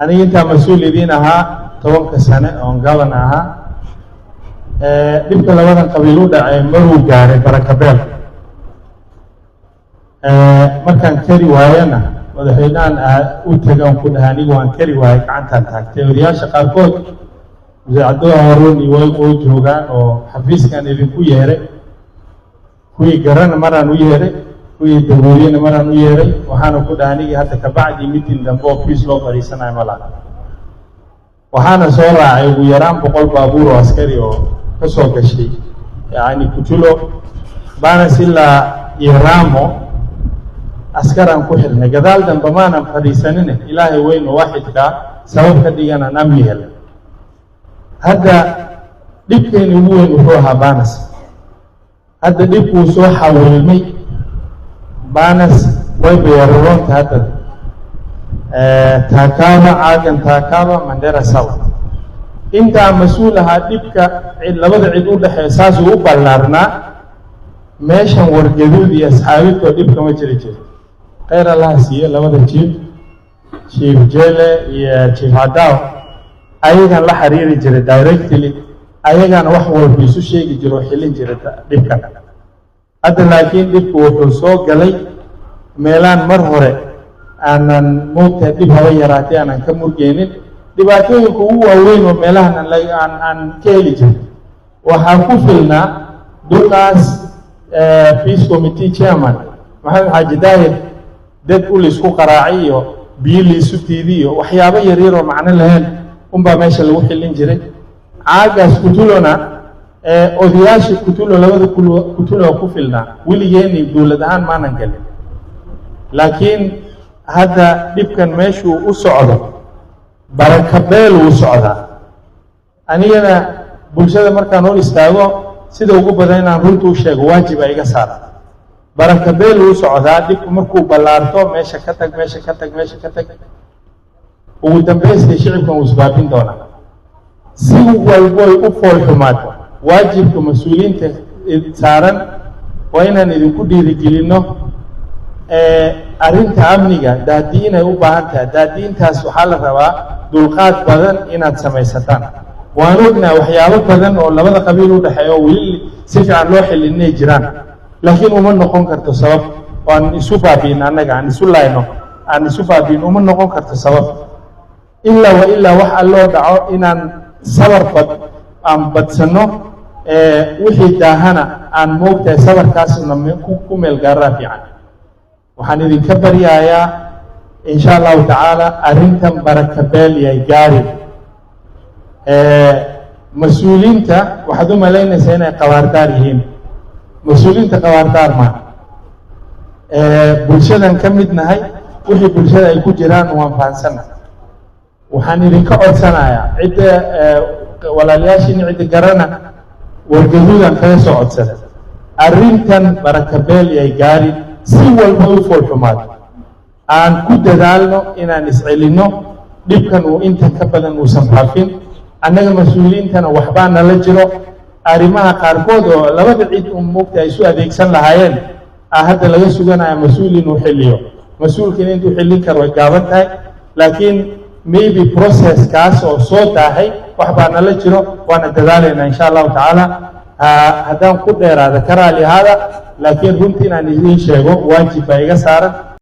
أنا أنت مسؤول دينها توك سنة أنقلناها دبت لوضع قبيلو دعي مرو جاري بركبال مركان كري وايانا وذحينان أوتجان كلهاني وان كري واي كعنتان تاك تورياش قاركود زي عدوها هاروني ويقول جوجان أو حفيز كان يبين كويهري كوي جران مرة نويهري كوي دوريين مرة نويهري وحنا كلهاني حتى كبعد يمتين دمبو فيس لو بريسنا ملا وحنا صورة ويرام بقول بابور عسكري أو كسوق الشيء يعني كتلو بانا سلا يرامو أسكران كحلنا جدال دم بمانا فريسانين إلهي وين واحد كا سبب كديانا نميهل هذا دبكين يبوه نروها بانس هذا دبكو سوحة والمي بانس ويبيرون هذا تاكاما عاقن تاكاما من دير سوا انت مسؤول هادبك لبدا عدود حساس وبلارنا ماشان ورجدود يا اصحابي تو دبك ما جري خير الله سي لبدا شيف جيله يا شيف عداو ايغان لا حريري جري دايركتلي ايغان wax walba isu sheegi jiro xilin jirta dibka hada laakiin dibku wuxuu soo galay meelaan mar hore aanan moogta dib hawa yaraatay aanan ka murgeenin dhibaatooyinku ugu waaweyn oo meelahan aan ka heli jirin waxaan ku filnaa duqaas peace committee chairman maxamed xaaji daahir dad u laysku qaraacay iyo biyo laysu tiidiyo waxyaabo yaryar oo macno lahayn unbaa meesha lagu xilin jiray caagaas kutulona odayaashii kutulo labada kutulo ku filnaa weligeeni dowlad ahaan maanan galin laakiin hadda dhibkan meeshuu u socdo barakabeel uu socdaa anigana bulshada markaan hor istaago sida ugu badan inaan runta u sheego waajib ay iga saar barakabeel uu socdaa dhibku markuu ballaarto meesha ka tag meesha ka tag meesha ka tag ugu dambeystii shicibkan uu isbaabin doonaa si walbo ay u fool xumaato waajibka mas-uuliyiinta saaran waa inaan idinku dhiirigelinno arrinta amniga daadii inay u baahan tahay daadiintaas waxaa la rabaa dulqaad badan inaad samaysataan waan ognaa waxyaabo badan oo labada qabiil u dhaxeeyo oo weli si fiican loo xilin inay jiraan laakiin uma noqon karto sabab waan isu baabiin annaga aan isu laayno aan isu baabiin uma noqon karto sabab ilaa wa ilaa wax alloo dhaco inaan sabar aan badsano wixii daahana aan moogtahay sabarkaasna ku meel gaaraa fiican waxaan idinka baryayaa insha allahu tacaala arrintan barakabeel yay gaari mas-uuliyiinta waxaad u malaynaysaa inay qabaardaar yihiin mas-uuliyiinta qabaardaar ma bulshadan ka mid nahay wixii bulshada ay ku jiraan waan fahansana waxaan idinka codsanayaa cidda walaalayaashiina cidda garana wargaduudan kaga soo codsada arrintan barakabeel yay gaari si walba u fool xumaado aan ku dadaalno inaan iscelinno dhibkan uu intan ka badan uusan faafin annaga mas-uuliyiintana waxbaa nala jiro arrimaha qaarkood oo labada cid moogta ay isu adeegsan lahaayeen hadda laga suganaya mas-uul inuu xilliyo mas-uulkiina intuu xillin karo way gaaban tahay laakiin maybe processkaas oo soo daahay waxbaa nala jiro waana dadaalaynaa insha allahu tacaala haddaan ku dheeraada ka raali ahaada laakiin runtii inaan idiin sheego waajib baa iga saaran